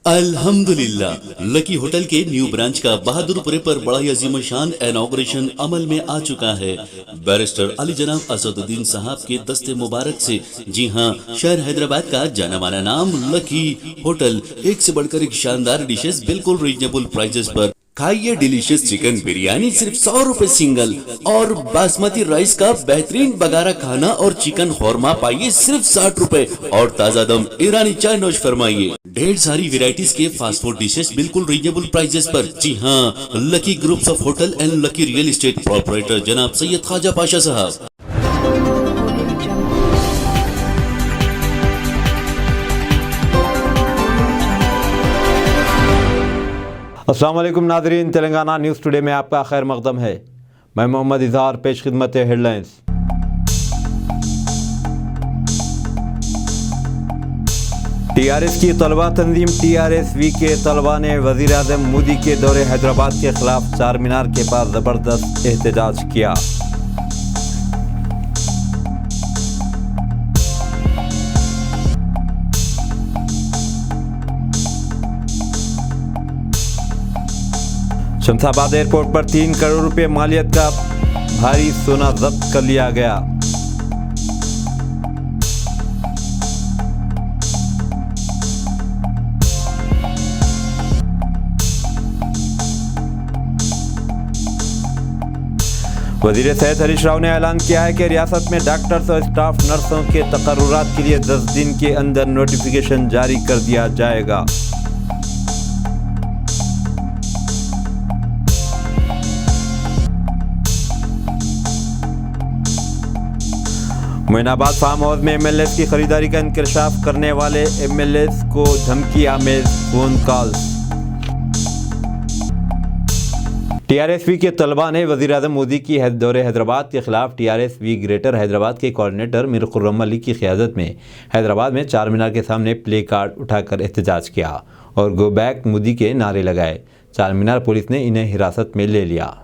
अल्हम्दुलिल्लाह lucky hotel के new branch का बहादुरपुरे पर बड़ा ही अजीम शान इनॉग्रेशन अमल में आ चुका है। बैरिस्टर अली जनाब असदुद्दीन साहब के दस्ते मुबारक से। जी हां, शहर हैदराबाद का जाना माना नाम लकी होटल। एक से बढ़कर एक शानदार डिशेस बिल्कुल रीजनेबल प्राइसेस पर। खाइए डिलीशियस चिकन बिरयानी सिर्फ 100 रुपए सिंगल, और बासमती राइस का बेहतरीन बगारा खाना और चिकन खौरमा पाइए सिर्फ 60 रुपए, और ताजा दम ईरानी चाय नोश फरमाइए। ढेर सारी वेराइटीज के फास्ट फूड डिशेस बिल्कुल रीजनेबल प्राइसेस पर। जी हाँ, lucky groups of hotel and lucky real estate proprietor जनाब सैयद ख्वाजा पाशा साहब। अस्सलाम वालेकुम नाज़रीन, तेलंगाना न्यूज़ टुडे में आपका खैर मकदम है। मैं मोहम्मद इजहार, पेश खिदमत हेडलाइंस। टीआरएस की तलबा तंजीम टीआरएसवी के तलबा ने वज़ीर आज़म मोदी के दौरे हैदराबाद के खिलाफ चार मीनार के पास ज़बरदस्त एहतजाज किया। शमशाबाद एयरपोर्ट पर 3 करोड़ रुपए मालियत का भारी सोना जब्त कर लिया गया। वजीर सेहत हरीश राव ने ऐलान किया है कि रियासत में डॉक्टर्स और स्टाफ नर्सों के तकर्रुरात के लिए 10 दिन के अंदर नोटिफिकेशन जारी कर दिया जाएगा। मोइनाबाद फार्म हाउस में एमएलएस की खरीदारी का इंकशाफ करने वाले एमएलएस को धमकी आमेज फोन कॉल। टीआरएसवी के तलबा ने वज़ीर आज़म मोदी की दौरे हैदराबाद के खिलाफ टीआरएसवी ग्रेटर हैदराबाद के कोऑर्डिनेटर मीर खुर्रम अली की क़यादत में हैदराबाद में चार मीनार के सामने प्ले कार्ड उठाकर एहतजाज किया और गो बैक मोदी के नारे लगाए। चार मीनार पुलिस ने इन्हें हिरासत में ले लिया।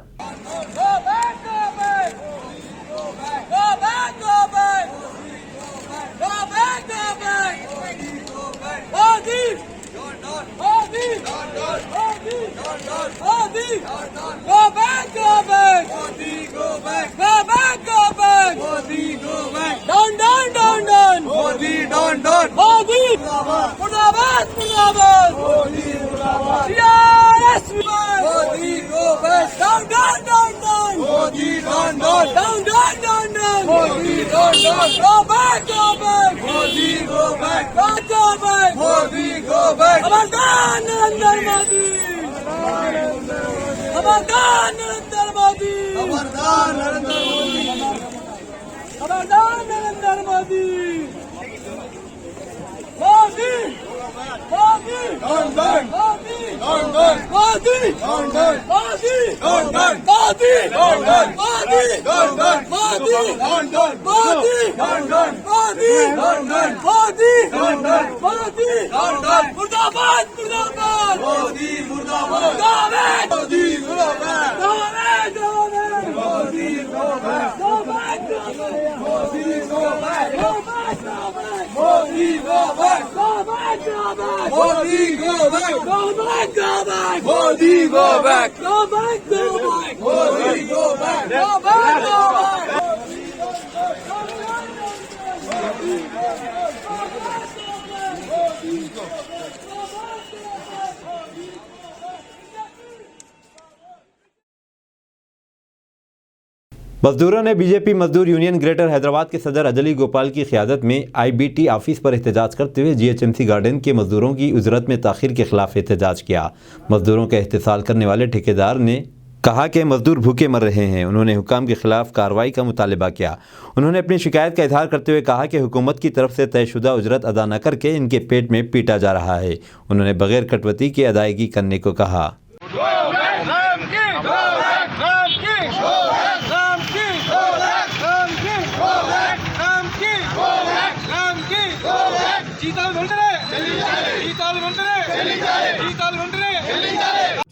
मजदूरों ने बीजेपी मजदूर यूनियन ग्रेटर हैदराबाद के सदर अजली गोपाल की क़यादत में आईबीटी ऑफिस पर एहतजाज करते हुए जीएचएमसी गार्डन के मजदूरों की उजरत में ताख़ीर के खिलाफ एहतजाज किया। मजदूरों का एहतसाल करने वाले ठेकेदार ने कहा कि मजदूर भूखे मर रहे हैं। उन्होंने हुकाम के खिलाफ कार्रवाई का मुतालबा किया। उन्होंने अपनी शिकायत का इजहार करते हुए कहा कि हुकूमत की तरफ से तयशुदा उजरत अदा न करके इनके पेट में पीटा जा रहा है। उन्होंने बगैर कटवती की अदायगी करने को कहा।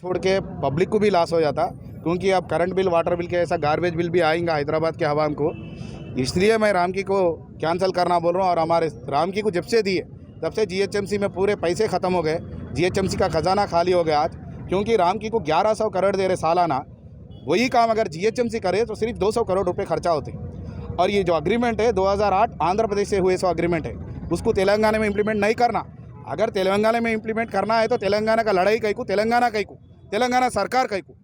छोड़ के पब्लिक को भी लॉस हो जाता, क्योंकि अब करंट बिल, वाटर बिल के ऐसा गार्बेज बिल भी आएगा हैदराबाद के आवाम को। इसलिए मैं रामकी को कैंसिल करना बोल रहा हूँ। और हमारे रामकी को जब से दिए तब से जीएचएमसी में पूरे पैसे ख़त्म हो गए। जीएचएमसी का खजाना खाली हो गया आज, क्योंकि रामकी को 1100 करोड़ दे रहे सालाना। वही काम अगर जीएचएमसी करे तो सिर्फ 200 करोड़ रुपए खर्चा होते। और ये जो अग्रीमेंट है 2008 आंध्र प्रदेश से हुए सो अग्रीमेंट है, उसको तेलंगाना में इम्प्लीमेंट नहीं करना। अगर तेलंगाना में इम्प्लीमेंट करना है तो तेलंगाना का लड़ाई कई को, तेलंगाना सरकार कई को।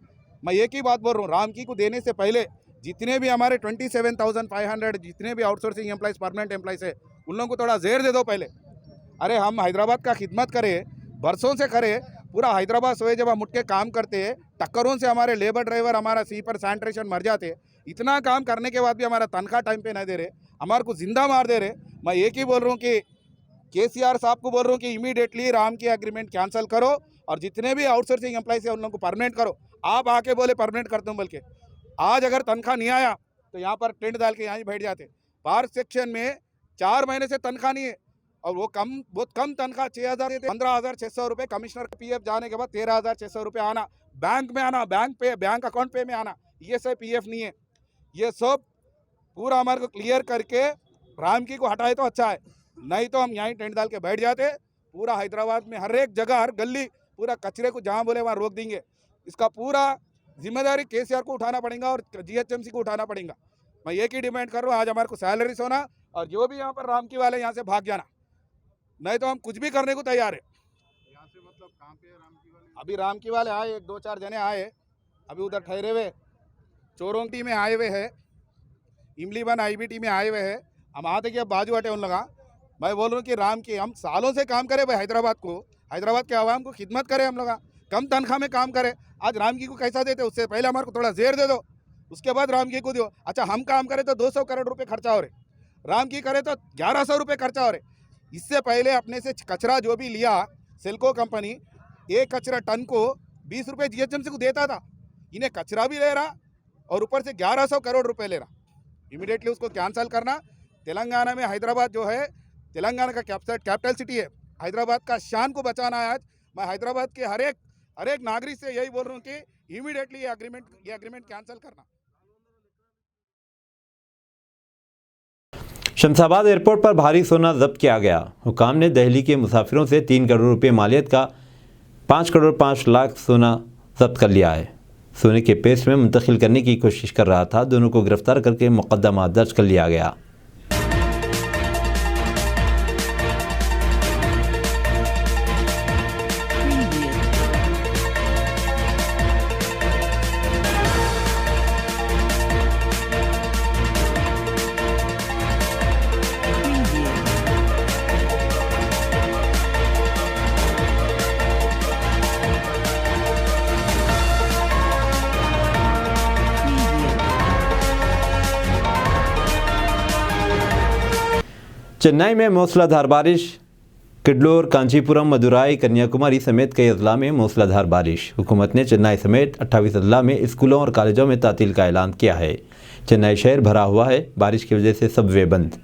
मैं एक ही बात बोल रहा हूँ, रामकी को देने से पहले जितने भी हमारे 27,500 जितने भी आउटसोर्सिंग एम्प्लॉइज परमानेंट एम्प्लॉइज है, उन लोगों को थोड़ा जेर दे दो पहले। अरे हम हैदराबाद का खिदमत करें, बरसों से करें, पूरा हैदराबाद सोए जब हम उठ के काम करते हैं, टक्करों से हमारे लेबर ड्राइवर, हमारा स्वीपर, सैनिटेशन मर जाते। इतना काम करने के बाद भी हमारा तनख्वाह टाइम पे नहीं दे रहे, हमारे को जिंदा मार दे रहे। मैं एक ही बोल रहा हूँ कि केसीआर साहब को बोल रहा हूँ कि इमीडिएटली राम की एग्रीमेंट कैंसिल करो और जितने भी आउटसोर्सिंग एम्प्लॉइज है उन लोगों को परमानेंट करो। आप आके बोले परमानेंट करता हूँ, बल्कि आज अगर तनख्वाह नहीं आया तो यहाँ पर टेंट डाल के यहाँ ही बैठ जाते। पार्क सेक्शन में 4 महीने से तनख्वाह नहीं है और वो बहुत कम तनख्वाह 6,000 से 15,600 रुपये। कमिश्नर पीएफ जाने के बाद 13,600 रुपये आना, बैंक में आना, बैंक अकाउंट पे में आना, ये सब पीएफ नहीं है। ये सब पूरा हमारे को क्लियर करके रामकी को हटाए तो अच्छा है, नहीं तो हम यहीं टेंट डाल के बैठ जाते। पूरा हैदराबाद में हर एक जगह, हर गली, पूरा कचरे को जहाँ बोले वहाँ रोक देंगे। इसका पूरा जिम्मेदारी केसीआर को उठाना पड़ेगा और जीएचएमसी को उठाना पड़ेगा। मैं एक ही डिमांड कर रहा हूँ, आज हमारे को सैलरी होना और जो भी यहाँ पर रामकी वाले यहाँ से भाग जाना, नहीं तो हम कुछ भी करने को तैयार है। यहाँ से मतलब कहाँ पे रामकी वाले? अभी रामकी वाले आए, 1-2-4 जने आए, अभी उधर ठहरे हुए, चोरोंगटी में आए हुए है, इमलीबन आईबीटी में आए हुए है। हम आते कि अब बाजू हटे उन लगा। मैं बोल रहा हूँ कि रामकी हम सालों से काम करें भाई, हैदराबाद के आवाम को खिदमत करें, हम लोग कम तनख्वाह में काम करें। आज रामकी को कैसा देते, उससे पहले हमारे को थोड़ा जेर दे दो, उसके बाद रामकी को दो। अच्छा हम काम करें तो 200 करोड़ रुपए खर्चा हो रहे, रामकी करे तो 1100 रुपये खर्चा हो रहे। इससे पहले अपने से कचरा जो भी लिया सेल्को कंपनी, एक कचरा टन को 20 रुपये जीएचएमसी को देता था, इन्हें कचरा भी ले रहा और ऊपर से 1100 करोड़ रुपए ले रहा। इमीडिएटली उसको कैंसिल करना। तेलंगाना में हैदराबाद जो है, तेलंगाना का कैपिटल सिटी है, हैदराबाद का शान को बचाना है। आज मैं हैदराबाद के हर एक नागरिक से यही बोल रहा हूँ कि इमीडिएटली ये एग्रीमेंट कैंसिल करना। शमशाबाद एयरपोर्ट पर भारी सोना जब्त किया गया। हुकाम ने दिल्ली के मुसाफिरों से 3 करोड़ रुपए मालियत का 5 करोड़ 5 लाख सोना जब्त कर लिया है। सोने के पेस्ट में मुंतकिल करने की कोशिश कर रहा था। दोनों को गिरफ्तार करके मुकदमा दर्ज कर लिया गया। चेन्नई में मूसलाधार बारिश। किडलोर, कांचीपुरम, मदुराई, कन्याकुमारी समेत कई अजला में मूसलाधार बारिश। हुकूमत ने चेन्नई समेत 28 अजला में स्कूलों और कॉलेजों में तातील का ऐलान किया है। चेन्नई शहर भरा हुआ है, बारिश की वजह से सबवे बंद।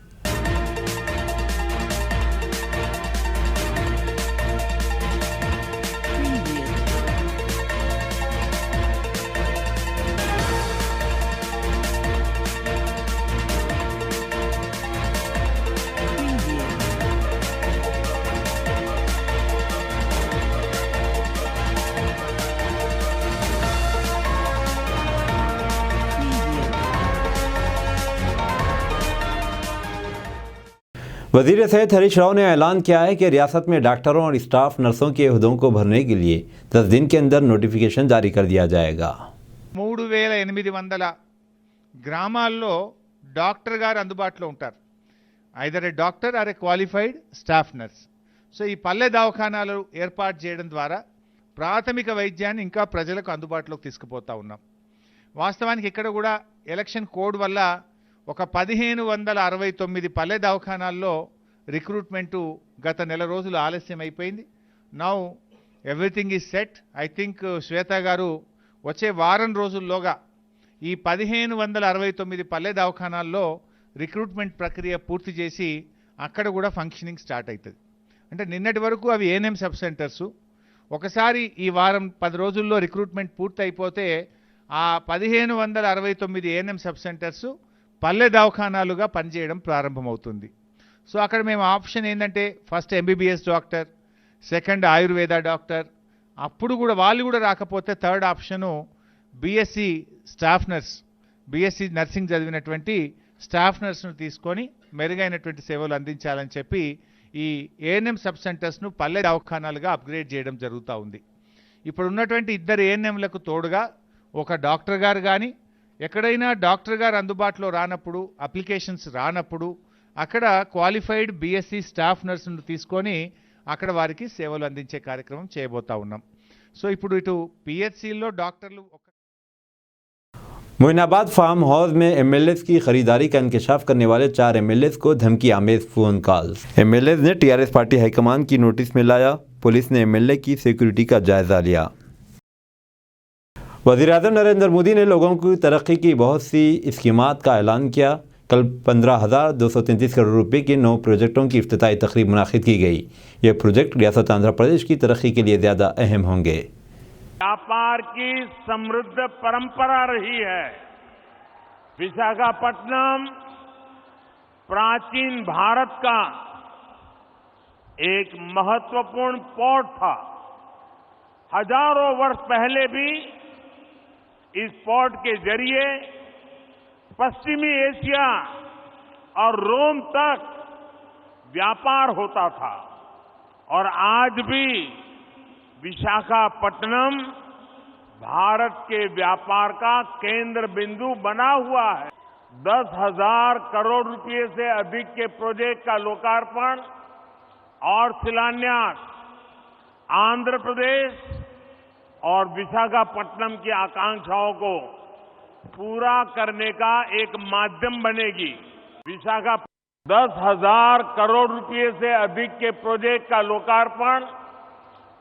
वज़ीर सेहत हरीश राव ने ऐलान किया है कि रियासत में डॉक्टरों और स्टाफ नर्सों के ओहदों को भरने के लिए 10 दिन के अंदर नोटिफिकेशन जारी कर दिया जाएगा। 3800 గ్రామాల్లో డాక్టర్ గారు అందుబాటులో ఉంటారు. Either a doctor or a qualified staff nurse. So ఈ పల్లె దవాఖానాలు ఏర్పాటు చేయడం ద్వారా ప్రాథమిక వైద్యాన్ని ఇంకా ప్రజలకు అందుబాటులోకి తీసుకుపోతా ఉన్నాం. వాస్తవానికి ఇక్కడ కూడా ఎలక్షన్ కోడ్ వల్ల ఒక 1569 పల్లె దవాఖానాల్లో రిక్రూట్మెంటు గత నెల రోజులు ఆలస్యం అయిపోయింది. Now everything is set. I think Shweta గారు వచ్చే వారం రోజుల్లోగా ఈ 1569 పల్లె దవాఖానాల్లో రిక్రూట్మెంట్ ప్రక్రియ పూర్తి చేసి అక్కడ కూడా ఫంక్షనింగ్ స్టార్ట్ అవుతుంది. అంటే నిన్నటి వరకు అవి ఏఎన్ఎం సబ్ సెంటర్సు. ఒకసారి ఈ వారం 10 రోజుల్లో రిక్రూట్మెంట్ పూర్తి అయిపోతే ఆ 1569 ఏఎన్ఎం సబ్ సెంటర్సు పల్లె దవాఖానాలుగా పనిచేయడం ప్రారంభమవుతుంది. సో అక్కడ మేము ఆప్షన్ ఏంటంటే first MBBS doctor, second Ayurveda doctor, అప్పుడు కూడా వాళ్ళు కూడా రాకపోతే third option BSc staff nurse, BSc nursing చదివినటువంటి స్టాఫ్ నర్స్ను తీసుకొని మెరుగైనటువంటి సేవలు అందించాలని చెప్పి ఈ ఏఎన్ఎం సబ్ సెంటర్స్ను పల్లె దవాఖానాలుగా అప్గ్రేడ్ చేయడం జరుగుతూ ఉంది. ఇప్పుడు ఉన్నటువంటి ఇద్దరు ఏఎన్ఎంలకు తోడుగా ఒక డాక్టర్ గారు కానీ, ఎక్కడైనా డాక్టర్ గారు అందుబాటులో రానప్పుడు, అప్లికేషన్స్ రానప్పుడు అక్కడ క్వాలిఫైడ్ బీఎస్సీ స్టాఫ్ నర్సును తీసుకొని అక్కడ వారికి సేవలు అందించే కార్యక్రమం చేయబోతా ఉన్నాం. సో ఇప్పుడు ఇటు పిహెచ్సిలో డాక్టర్లు मोइनाबाद फार्म हाउस में एमएलएस की खरीदारी का इंकशाफ करने वाले 4 एमएलएस को धमकी आमेज फ़ोन कॉल्स। एमएलएस ने टीआरएस पार्टी हाईकमान की नोटिस में लाया। पुलिस ने एमएलए की सिक्योरिटी का जायजा लिया। वज़ीर-ए-आज़म नरेंद्र मोदी ने लोगों की तरक्की की बहुत सी स्कीमात का ऐलान किया। कल 15,233 करोड़ रुपए के 9 प्रोजेक्टों की इफ्तिताई तकरीब मुनाकिद की गई। ये प्रोजेक्ट रियासत आंध्र प्रदेश की तरक्की के लिए ज़्यादा अहम होंगे। व्यापार की समृद्ध परंपरा रही है। विशाखापट्टनम प्राचीन भारत का एक महत्वपूर्ण पोर्ट था। हजारों वर्ष पहले भी इस पोर्ट के जरिए पश्चिमी एशिया और रोम तक व्यापार होता था और आज भी विशाखापट्टनम भारत के व्यापार का केंद्र बिंदु बना हुआ है। 10,000 करोड़ रुपए से अधिक के प्रोजेक्ट का लोकार्पण और शिलान्यास आंध्र प्रदेश और विशाखापट्टनम की आकांक्षाओं को पूरा करने का एक माध्यम बनेगी। 10,000 करोड़ रुपए से अधिक के प्रोजेक्ट का लोकार्पण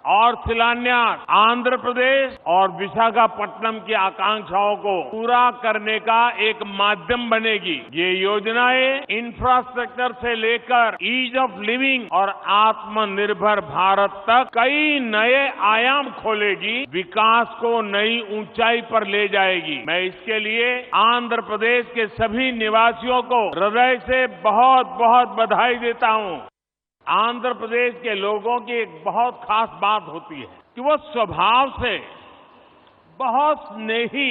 और शिलान्यास आंध्र प्रदेश और विशाखापट्टनम की आकांक्षाओं को पूरा करने का एक माध्यम बनेगी। ये योजनाएं इंफ्रास्ट्रक्चर से लेकर ईज ऑफ लिविंग और आत्मनिर्भर भारत तक कई नए आयाम खोलेगी, विकास को नई ऊंचाई पर ले जाएगी। मैं इसके लिए आंध्र प्रदेश के सभी निवासियों को हृदय से बहुत बहुत बधाई देता हूं। आंध्र प्रदेश के लोगों की एक बहुत खास बात होती है कि वो स्वभाव से बहुत स्नेही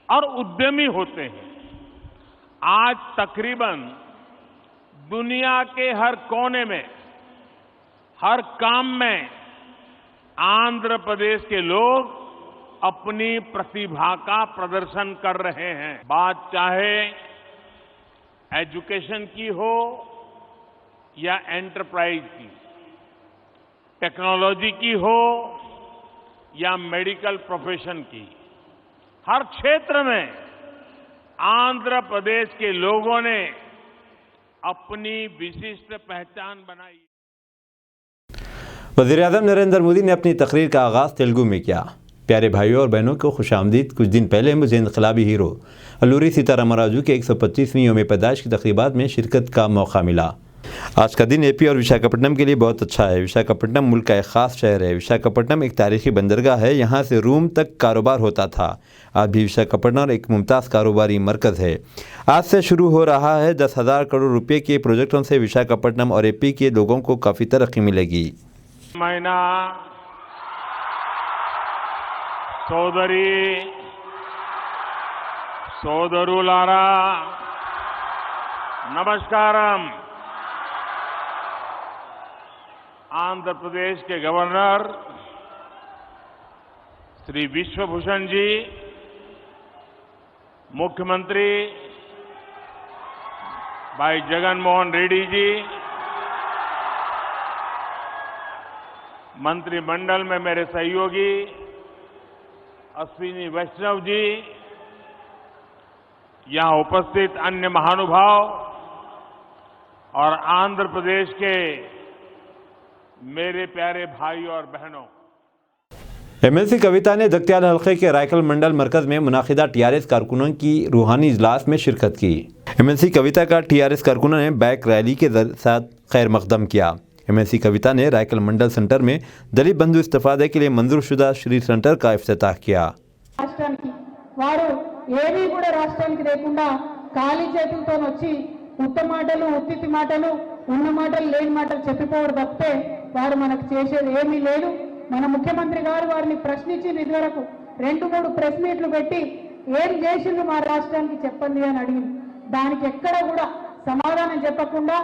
और उद्यमी होते हैं। आज तकरीबन दुनिया के हर कोने में, हर काम में आंध्र प्रदेश के लोग अपनी प्रतिभा का प्रदर्शन कर रहे हैं। बात चाहे एजुकेशन की हो या एंटरप्राइज की, टेक्नोलॉजी की हो या मेडिकल प्रोफेशन की, हर क्षेत्र में आंध्र प्रदेश के लोगों ने अपनी विशिष्ट पहचान बनाई। वज़ीर-ए-आज़म नरेंद्र मोदी ने अपनी तकरीर का आगाज़ तेलुगु में किया। प्यारे भाइयों और बहनों को खुशामदीद। कुछ दिन पहले मुझे इनकलाबी हीरो अल्लूरी सीतारामराजू के 125वीं यौम पैदाइश की तकरीबात में शिरकत का मौका मिला। आज का दिन एपी और विशाखापट्टनम के लिए बहुत अच्छा है। विशाखापट्टनम मुल्क का एक ख़ास शहर है। विशाखापट्टनम एक तारीखी बंदरगाह है। यहाँ से रोम तक कारोबार होता था। आज भी विशाखापट्टनम एक मुमताज़ कारोबारी मरकज़ है। आज से शुरू हो रहा है 10,000 करोड़ रुपए के प्रोजेक्टों से विशाखापट्टनम और एपी के लोगों को काफ़ी तरक्की मिलेगी। मैना सोदरी सोदरुलारा नमस्कारम। आंध्र प्रदेश के गवर्नर श्री विश्वभूषण जी, मुख्यमंत्री भाई जगन मोहन रेड्डी जी, मंत्रिमंडल में मेरे सहयोगी अश्विनी वैष्णव जी, यहां उपस्थित अन्य महानुभाव और आंध्र प्रदेश के मेरे प्यारे भाई और बहनों। एमएलसी कविता ने दक्तियाल हल्के के रायकल मंडल मरकज में मुनाकिदा टीआरएस कारकुनों की रूहानी इजलास में शिरकत की। एमएलसी कविता का टीआरएस कारकुनों ने बाइक रैली के साथ खैर मकदम किया। एमएलसी कविता ने रायकल मंडल सेंटर में दलित बंधु इस्तेफादे के लिए मंजूर शुदा श्री सेंटर का इफ्तिताह किया। ఏవి కూడా రాష్ట్రానికి లేకుండా ఖాళీ చేతులతో వచ్చి ఉత్త మాటలు ఉత్తితి మాటలు ఉన్న మాటలు లేని మాటలు చెప్పిపోవడం తప్పితే వారు మనకు చేసేది ఏమీ లేదు. మన ముఖ్యమంత్రి గారు వారిని ప్రశ్నించిన ఇదివరకు 2-3 ప్రెస్ మీట్లు పెట్టి ఏం చేసిండ్రు మా రాష్ట్రానికి చెప్పండి అని అడిగింది. దానికి ఎక్కడ కూడా సమాధానం చెప్పకుండా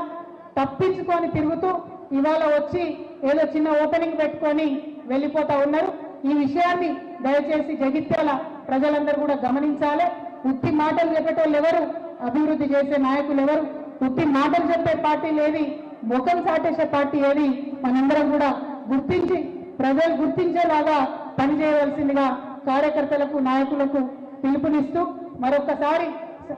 తప్పించుకొని తిరుగుతూ ఇవాళ వచ్చి ఏదో చిన్న ఓపెనింగ్ పెట్టుకొని వెళ్ళిపోతా ఉన్నారు. ఈ విషయాన్ని దయచేసి జగిత్యాల ప్రజలందరూ కూడా గమనించాలి. ఉత్తి మాటలు చెప్పేటోళ్ళు ఎవరు, అభివృద్ధి చేసే నాయకులు ఎవరు, ఉత్తి మాటలు చెప్పే పార్టీలు ఏది, ముఖం చాటేసే పార్టీ ఏది, మనందరం కూడా గుర్తించి ప్రజలు గుర్తించేలాగా పనిచేయవలసిందిగా కార్యకర్తలకు నాయకులకు పిలుపునిస్తూ మరొకసారి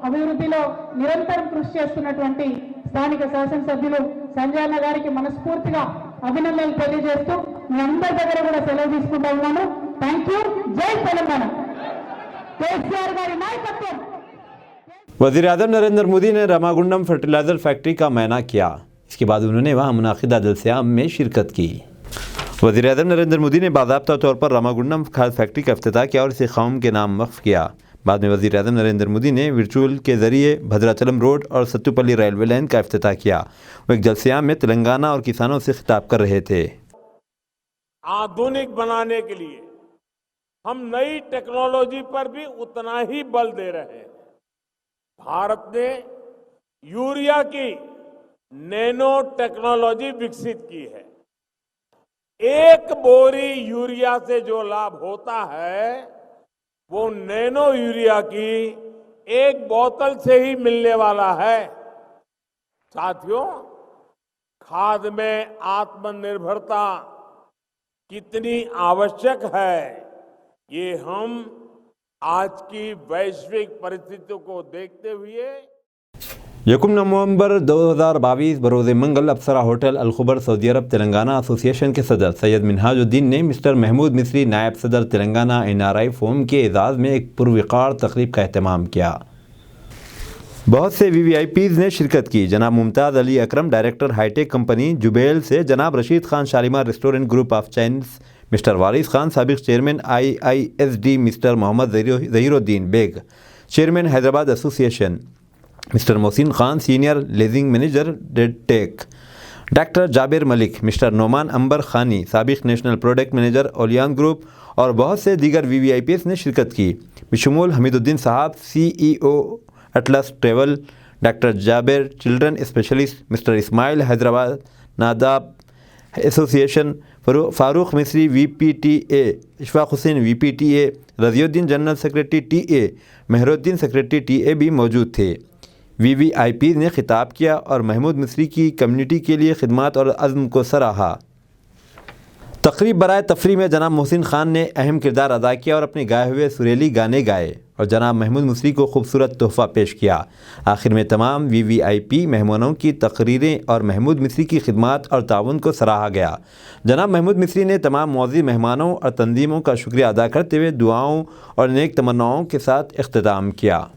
అభివృద్ధిలో నిరంతరం కృషి చేస్తున్నటువంటి స్థానిక శాసనసభ్యులు సంజయ్ అన్న గారికి మనస్ఫూర్తిగా అభినందనలు తెలియజేస్తూ మీ అందరి దగ్గర కూడా సెలవు తీసుకుంటా ఉన్నాను. Thank you. జై తెలంగాణ. కేసీఆర్ గారి నాయకత్వం. वज़ीर आज़म नरेंद्र मोदी ने रामागुंडम फर्टिलाइज़र फैक्ट्री का मुआयना किया। इसके बाद उन्होंने वहां मुनाकिदा जलसे-ए-आम में शिरकत की। वज़ीर आज़म नरेंद्र मोदी ने बाज़ाब्ता तौर पर रामागुंडम खाद फैक्ट्री का इफ्तिताह किया और इसे कौम के नाम वक्फ किया। बाद में वज़ीर आज़म नरेंद्र मोदी ने वर्चुअल के ज़रिए भद्राचलम रोड और सत्तुपल्ली रेलवे लाइन का इफ्तिताह किया। वो एक जलसे-ए-आम में तेलंगाना और किसानों से खिताब कर रहे थे। आधुनिक बनाने के लिए हम नई टेक्नोलॉजी पर भी उतना ही बल दे रहे हैं। भारत ने यूरिया की नैनो टेक्नोलॉजी विकसित की है। एक बोरी यूरिया से जो लाभ होता है वो नैनो यूरिया की एक बोतल से ही मिलने वाला है। साथियों, खाद में आत्मनिर्भरता कितनी आवश्यक है ये हम आज की वैश्विक परिस्थितियों को देखते हुए 1 नवंबर 2022 बरोज़ मंगल अप्सरा होटल अलखबर सऊदी अरब तेलंगाना एसोसिएशन के सदर सैयद मिनहाजुद्दीन ने मिस्टर महमूद मिस्री नायब सदर तेलंगाना NRI फोरम के एजाज़ में एक पुरवक़ार तकरीब का एहतमाम किया। बहुत से VVIPs ने शिरकत की। जनाब Mumtaz Ali Akram director hitech company Jubail से, जनाब Rashid Khan Shalimar restaurant group of chains, mister Waris Khan साबिक chairman IISD, mister Mohammad Zaheeruddin Baig chairman Hyderabad association, mister Mohsin Khan senior leasing manager डेडटेक, डॉक्टर जाबिर मलिक, मिस्टर नोमान अंबर खानी साबिक national product manager Olayan group और बहुत से दीगर VVIPs ने शिरकत की। बिशमूल Hamiduddin Sahab CEO Atlas travel, doctor Jabir children specialist, mister Ismail Hyderabad नादाब association, Farooq Misri VPTA, Ishfaq Hussain VPTA, Raziuddin general secretary TA, Mehruddin secretary TA भी मौजूद थे। VVIPs ने खिताब किया और महमूद मिस्री की कम्युनिटी के लिए खिदमत और अज़्म को सराहा। तकरीब बराए तफरी में जनाब मोहसिन खान ने अहम किरदार अदा किया और अपने गाए हुए सुरीली गाने गाए और जनाब महमूद मिस्री को खूबसूरत तोहफ़ा पेश किया। आखिर में तमाम VVIP मेहमानों की तकरीरें और महमूद मिस्री की खिदमत और ताउन को सराहा गया। जनाब महमूद मिस्री ने तमाम मौजूद मेहमानों और तंजीमों का शुक्रिया अदा करते हुए दुआओं और नेक तमन्नाओं के साथ इख्तिताम किया।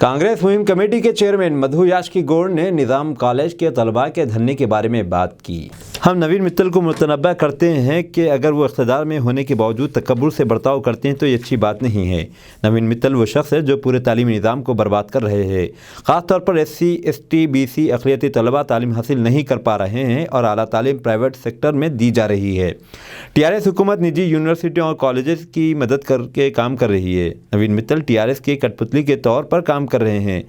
कांग्रेस मुहिम कमेटी के चेयरमैन मधु याशकी गौड़ ने निज़ाम कॉलेज के तलबा के धरने के बारे में बात की। हम नवीन मित्तल को मुतनब्बा करते हैं कि अगर वो इक़्तिदार में होने के बावजूद तकब्बुर से बर्ताव करते हैं तो ये अच्छी बात नहीं है। नवीन मित्तल वो शख्स है जो पूरे तालीमी निज़ाम को बर्बाद कर रहे हैं। ख़ास तौर पर SC ST BC अक़लियती तलबा तालीम हासिल नहीं कर पा रहे हैं और आला तालीम प्राइवेट सेक्टर में दी जा रही है। TRS हुकूमत निजी यूनिवर्सिटियों और कॉलेजेस की मदद करके काम कर रही है। नवीन मित्तल TRS के कठपुतली के तौर पर काम कर रहे हैं।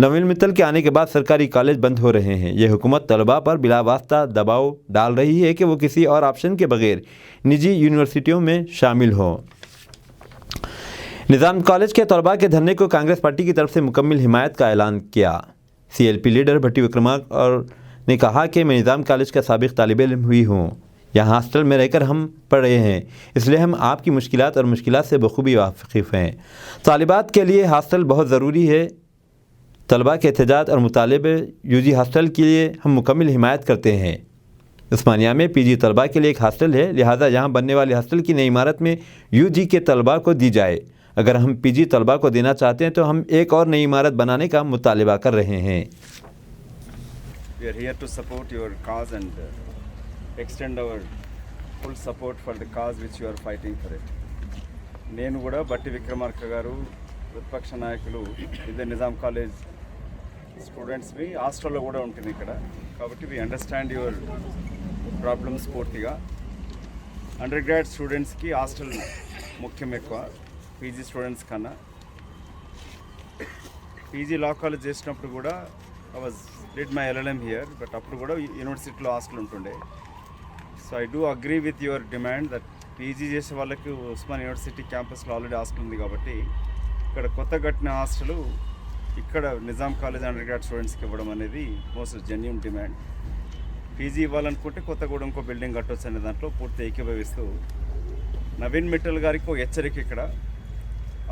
नवीन मित्तल के आने के बाद सरकारी कॉलेज बंद हो रहे हैं। ये हुकूमत तलबा पर बिलावास्ता दबाव डाल रही है कि वो किसी और ऑप्शन के बगैर निजी यूनिवर्सिटियों में शामिल हो। निज़ाम कॉलेज के तलबा के धरने को कांग्रेस पार्टी की तरफ से मुकम्मल हिमायत का ऐलान किया। CLP लीडर भट्टी विक्रमार्क और ने कहा कि मैं निज़ाम कॉलेज का साबिक तालिब इल्म हुई हूँ। यहाँ हॉस्टल में रहकर हम पढ़ रहे हैं, इसलिए हम आपकी मुश्किलात और मुश्किलात से बखूबी वाकिफ़ हैं। तालिबात के लिए हॉस्टल बहुत ज़रूरी है। तलबा के एहतजाज और मुतालिबे UG हॉस्टल के लिए हम मुकम्मल हिमायत करते हैं। उस्मानिया में पीजी तलबा के लिए एक हॉस्टल है, लिहाजा यहाँ बनने वाली हॉस्टल की नई इमारत में यूजी के तलबा को दी जाए। अगर हम पीजी तलबा को देना चाहते हैं तो हम एक और नई इमारत बनाने का मुतालिबा कर रहे हैं। We are here to support your cause and extend our full support for the cause which you are fighting for it. నేను కూడా బట్టి విక్రమార్క గారు ప్రతిపక్ష నాయకులు ఇదే నిజాం కాలేజ్ స్టూడెంట్స్వి హాస్టల్లో కూడా ఉంటుంది ఇక్కడ, కాబట్టి వి అండర్స్టాండ్ యువర్ ప్రాబ్లమ్స్ పూర్తిగా. అండర్ గ్రాడ్ స్టూడెంట్స్కి హాస్టల్ ముఖ్యం ఎక్కువ పీజీ స్టూడెంట్స్ కన్నా. పీజీ లా కాలేజ్ చేసినప్పుడు కూడా I was did my LLM here, but అప్పుడు కూడా యూనివర్సిటీలో హాస్టల్ ఉంటుండే. So I do agree with your demand that PG చేసే వాళ్ళకి ఉస్మాన్ యూనివర్సిటీ క్యాంపస్లో ఆల్రెడీ హాస్టల్ ఉంది కాబట్టి ఇక్కడ కొత్త కట్టిన హాస్టల్ ఇక్కడ నిజాం కాలేజ్ అండర్ గ్రాడ్ స్టూడెంట్స్కి ఇవ్వడం అనేది మోస్ట్ జెన్యూన్ డిమాండ్. పీజీ ఇవ్వాలనుకుంటే కొత్తగూడ ఇంకో బిల్డింగ్ కట్టొచ్చు అనే దాంట్లో పూర్తి ఏకీభవిస్తూ నవీన్ మిట్టల్ గారికి ఒక హెచ్చరిక, ఇక్కడ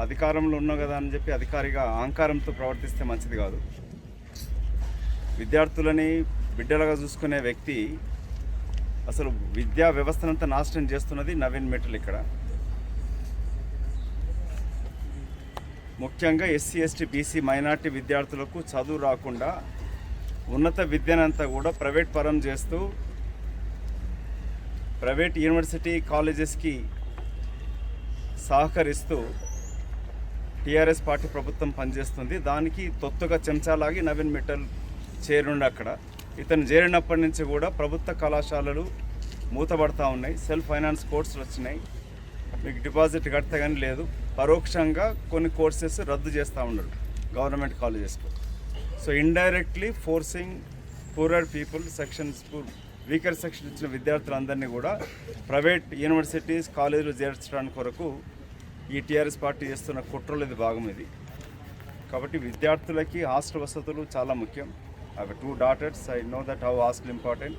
అధికారంలో ఉన్నాం కదా అని చెప్పి అధికారిగా అహంకారంతో ప్రవర్తిస్తే మంచిది కాదు. విద్యార్థులని బిడ్డలుగా చూసుకునే వ్యక్తి అసలు విద్యా వ్యవస్థనంతా నాశనం చేస్తున్నది నవీన్ మిట్టల్. ఇక్కడ ముఖ్యంగా ఎస్సీ ఎస్టీ బీసీ మైనార్టీ విద్యార్థులకు చదువు రాకుండా ఉన్నత విద్యనంతా కూడా ప్రైవేట్ పరం చేస్తూ ప్రైవేట్ యూనివర్సిటీ కాలేజెస్కి సహకరిస్తూ టీఆర్ఎస్ పార్టీ ప్రభుత్వం పనిచేస్తుంది. దానికి తొత్తుగా చెంచాలాగి నవీన్ మిట్టల్ చేరుండి అక్కడ. ఇతను చేరినప్పటి నుంచి కూడా ప్రభుత్వ కళాశాలలు మూతపడతా ఉన్నాయి, సెల్ఫ్ ఫైనాన్స్ కోర్సులు వచ్చినాయి, మీకు డిపాజిట్ కడితే కానీ లేదు. పరోక్షంగా కొన్ని కోర్సెస్ రద్దు చేస్తూ ఉన్నారు గవర్నమెంట్ కాలేజెస్లో. So indirectly forcing poorer people sections, weaker section ఇచ్చిన విద్యార్థులందరినీ కూడా ప్రైవేట్ యూనివర్సిటీస్ కాలేజీలు చేర్చడానికి కొరకు ఈ టీఆర్ఎస్ పార్టీ చేస్తున్న కుట్రలో ఇది భాగం ఇది. కాబట్టి విద్యార్థులకి హాస్టల్ వసతులు చాలా ముఖ్యం. I have 2 daughters. I know that how hostel important.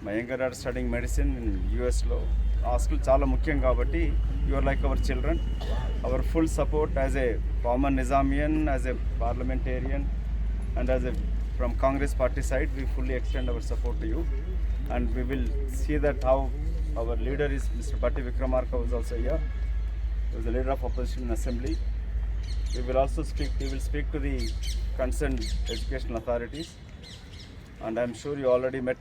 My younger daughter studying medicine in US లో హాస్టల్ చాలా ముఖ్యం కాబట్టి you are like our children. Our full support as a former Nizamian, as a parliamentarian and as a from Congress party side, we fully extend our support to you and we will see that how our leader is Mr. Batti Vikramarka was also here. He was the leader of opposition in assembly. We will also speak to the concerned educational authorities and I am sure you already met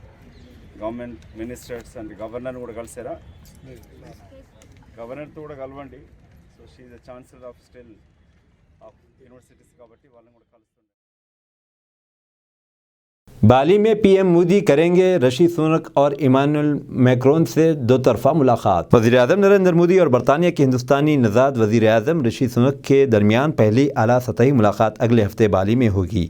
government ministers and the governor కూడా కలిసారా? గవర్నర్తో కూడా కలవండి. So she is the chancellor of still of universities కాబట్టి వాళ్ళని కూడా కలుస్తుంది. बाली में PM Modi करेंगे ऋषि सुनक और इमानुएल मैक्रोन से दो तरफा मुलाकात। वज़ीर-ए-आज़म नरेंद्र मोदी और बरतानिया के हिंदुस्तानी नज़ाद वज़ीर-ए-आज़म ऋषि सुनक के दरमियान पहली आला सतही मुलाकात अगले हफ्ते बाली में होगी।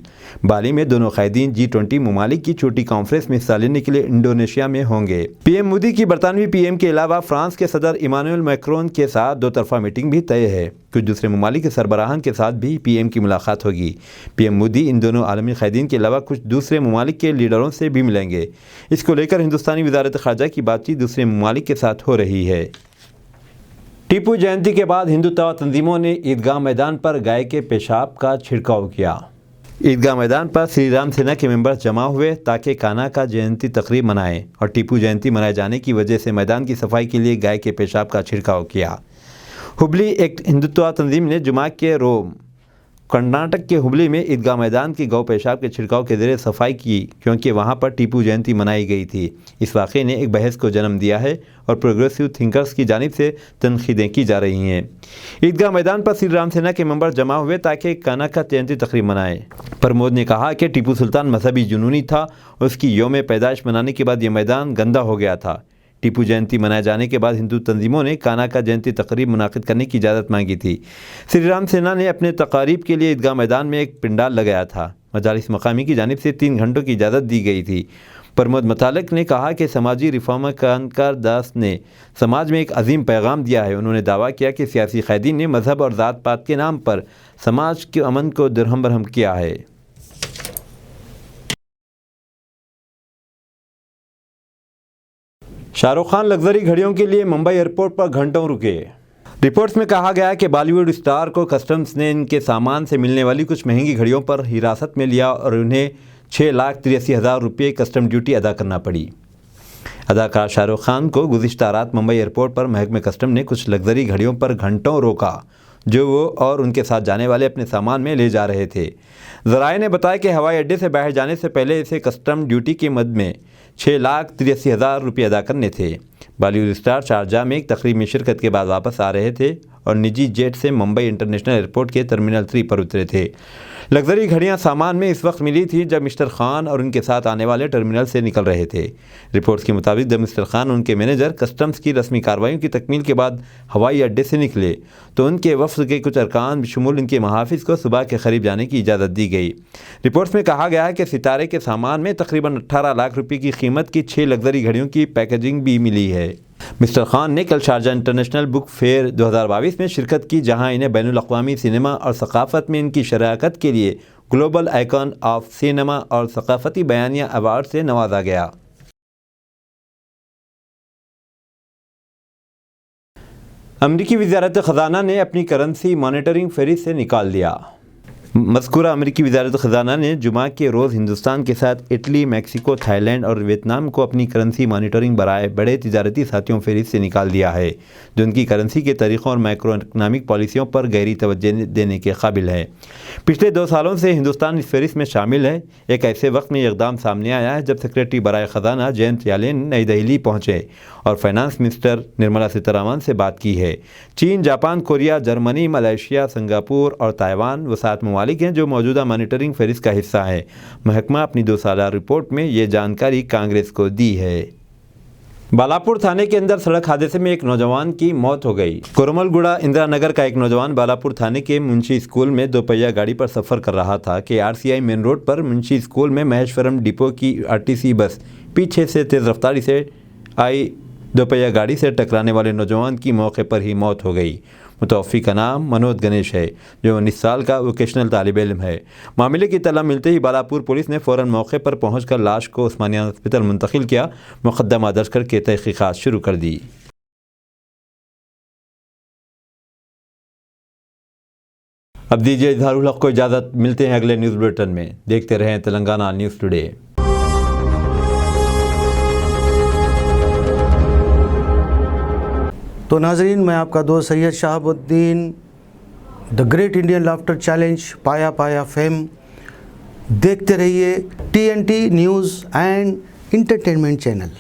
बाली में दोनों क़ायदीन G20 ममालिक की छोटी कॉन्फ्रेंस में हिस्सा लेने के लिए इंडोनेशिया में होंगे। पीएम मोदी की बरतानवी पीएम के अलावा फ्रांस के सदर इमानुएल मैक्रोन के साथ दो तरफा मीटिंग भी तय है। कुछ दूसरे ममालिक के सरबराहान के साथ भी पीएम की मुलाकात होगी। पीएम मोदी इन दोनों आलमी क़ायदीन के अलावा कुछ दूसरे ममालिक के लीडरों से भी मिलेंगे। इसको लेकर हिंदुस्तानी वज़ारत ख़ारजा की बातचीत दूसरे ममालिक के साथ हो रही है। टीपू जयंती के बाद हिंदुत्व तंजीमों ने ईदगाह मैदान पर गाय के पेशाब का छिड़काव किया। ईदगाह मैदान पर श्री राम सेना के मेंबर जमा हुए ताकि कान्हा का जयंती तकरीब मनाएं और टीपू जयंती मनाए जाने की वजह से मैदान की सफाई के लिए गाय के पेशाब का छिड़काव किया। हुबली एक हिंदुत्व तंजीम ने जुमा के रोम कर्नाटक के हुबली में ईदगाह मैदान की गौ पेशाब के छिड़काव के ज़रिए सफाई की, क्योंकि वहां पर टीपू जयंती मनाई गई थी। इस वाक़े ने एक बहस को जन्म दिया है और प्रोग्रेसिव थिंकर्स की जानिब से तनकीदें की जा रही हैं। ईदगाह मैदान पर श्री राम सेना के मेंबर जमा हुए ताकि कान्हा का जयंती तकरीब मनाएं। प्रमोद ने कहा कि टीपू सुल्तान मजहबी जुनूनी था, उसकी यौम पैदाइश मनाने के बाद ये मैदान गंदा हो गया था। टीपू जयंती मनाए जाने के बाद हिंदू तंजीमों ने कान्हा का जयंती तकरीब मुनाकिद करने की इजाज़त मांगी थी। श्री राम सेना ने अपने तकारीब के लिए ईदगाह मैदान में एक पिंडाल लगाया था। मजालिस मकामी की जानिब से 3 घंटों की इजाज़त दी गई थी। प्रमोद मतालिक ने कहा कि समाजी रिफॉर्मर कानकार दास ने समाज में एक अजीम पैगाम दिया है। उन्होंने दावा किया कि सियासी क़ायदीन ने मजहब और ज़ात पात के नाम पर समाज के अमन को दरहम बरहम किया है। शाहरुख खान लग्जरी घड़ियों के लिए मुंबई एयरपोर्ट पर घंटों रुके। रिपोर्ट्स में कहा गया कि बॉलीवुड स्टार को कस्टम्स ने इनके सामान से मिलने वाली कुछ महंगी घड़ियों पर हिरासत में लिया और उन्हें 6,83,000 रुपये कस्टम ड्यूटी अदा करना पड़ी। अदाकार शाहरुख खान को गुज़िश्ता रात मुंबई एयरपोर्ट पर महकमे कस्टम ने कुछ लग्जरी घड़ियों पर घंटों रोका, जो वो और उनके साथ जाने वाले अपने सामान में ले जा रहे थे। ज़राए ने बताया कि हवाई अड्डे से बाहर जाने से पहले इसे कस्टम ड्यूटी के मद में 6,83,000 रुपये अदा करने थे। बॉलीवुड स्टार शारजाह में एक तकरीब में शिरकत के बाद वापस आ रहे थे और निजी जेट से मुंबई इंटरनेशनल एयरपोर्ट के टर्मिनल 3 पर उतरे थे। लग्जरी घड़ियां सामान में इस वक्त मिली थी जब मिस्टर खान और उनके साथ आने वाले टर्मिनल से निकल रहे थे। रिपोर्ट्स के मुताबिक जब मिस्टर खान और उनके मैनेजर कस्टम्स की रस्मी कार्रवाइयों की तकमील के बाद हवाई अड्डे से निकले तो उनके वफ्द के कुछ अरकान बशमूल उनके महाफिज को सुबह के करीब जाने की इजाज़त दी गई। रिपोर्ट्स में कहा गया है कि सितारे के सामान में तकरीबन 18 लाख रुपये की कीमत की 6 लग्जरी घड़ियों की पैकेजिंग भी मिली है। मिस्टर खान ने कल शारजाह इंटरनेशनल बुक फेयर 2022 में शिरकत की, जहां इन्हें बैनुल अक़वामी सिनेमा और सकाफ़त में इनकी शराकत के लिए ग्लोबल आइकॉन ऑफ सिनेमा और सकाफ़ती बयानिया अवार्ड से नवाजा गया। अमरीकी वज़ारत ख़ज़ाना ने अपनी करेंसी मॉनिटरिंग फहरिस्त से निकाल दिया। मज़कूरा अमरीकी वज़ारत ख़ज़ाना ने जुमा के रोज़ हिंदुस्तान के साथ इटली, मैक्सिको, थाईलैंड और वियतनाम को अपनी करेंसी मॉनिटरिंग बराए बड़े तिजारती साथियों फहरिस्त से निकाल दिया है, जो उनकी करेंसी के तरीक़ों और मैक्रो इकनॉमिक पॉलिसियों पर गहरी तवज्जो देने के काबिल है। पिछले 2 सालों से हिंदुस्तान इस फहरिस्त में शामिल है। एक ऐसे वक्त में ये इक़दाम सामने आया है जब सेक्रेटरी बराए ख़ज़ाना जयंत यालेन नई दिल्ली पहुँचे और फाइनेंस मिनिस्टर निर्मला सीतारमण से बात की है। चीन, Japan, Korea, Germany, Malaysia, Singapore और ताइवान वो 7 ममालिक हैं जो मौजूदा मॉनिटरिंग फहरिस्त का हिस्सा है। महकमा अपनी 2 साला रिपोर्ट में ये जानकारी कांग्रेस को दी है। बालापुर थाने के अंदर सड़क हादसे में एक नौजवान की मौत हो गई। कोरमलगुड़ा इंदिरा नगर का एक नौजवान बालापुर थाने के मुंशी स्कूल में 2 पहिया गाड़ी पर सफ़र कर रहा था कि आरसीआई मेन रोड पर मुंशी स्कूल में महेश्वरम डिपो की आरटीसी बस पीछे से तेज़ रफ्तारी से आई 2 पहिया गाड़ी से टकराने वाले नौजवान की मौके पर ही मौत हो गई। मुतवफ़ी का नाम मनोज गणेश है, जो 19 साल का वोकेशनल तालिब इल्म है। मामले की तला मिलते ही बालापुर पुलिस ने फ़ौरन मौके पर पहुंचकर लाश को उस्मानिया हॉस्पिटल मुंतकिल किया। मुक़दमा दर्ज करके तहक़ीक़ात शुरू कर दी। अब दीजिए इज़हारुल हक़ को इजाज़त। मिलते हैं अगले न्यूज़ बुलेटिन में। देखते रहें तेलंगाना न्यूज़ टुडे। तो नाजरीन, मैं आपका दोस्त Syed Shahabuddin, the great Indian laughter challenge, पाया पाया फेम। देखते रहिए TNT news and entertainment channel.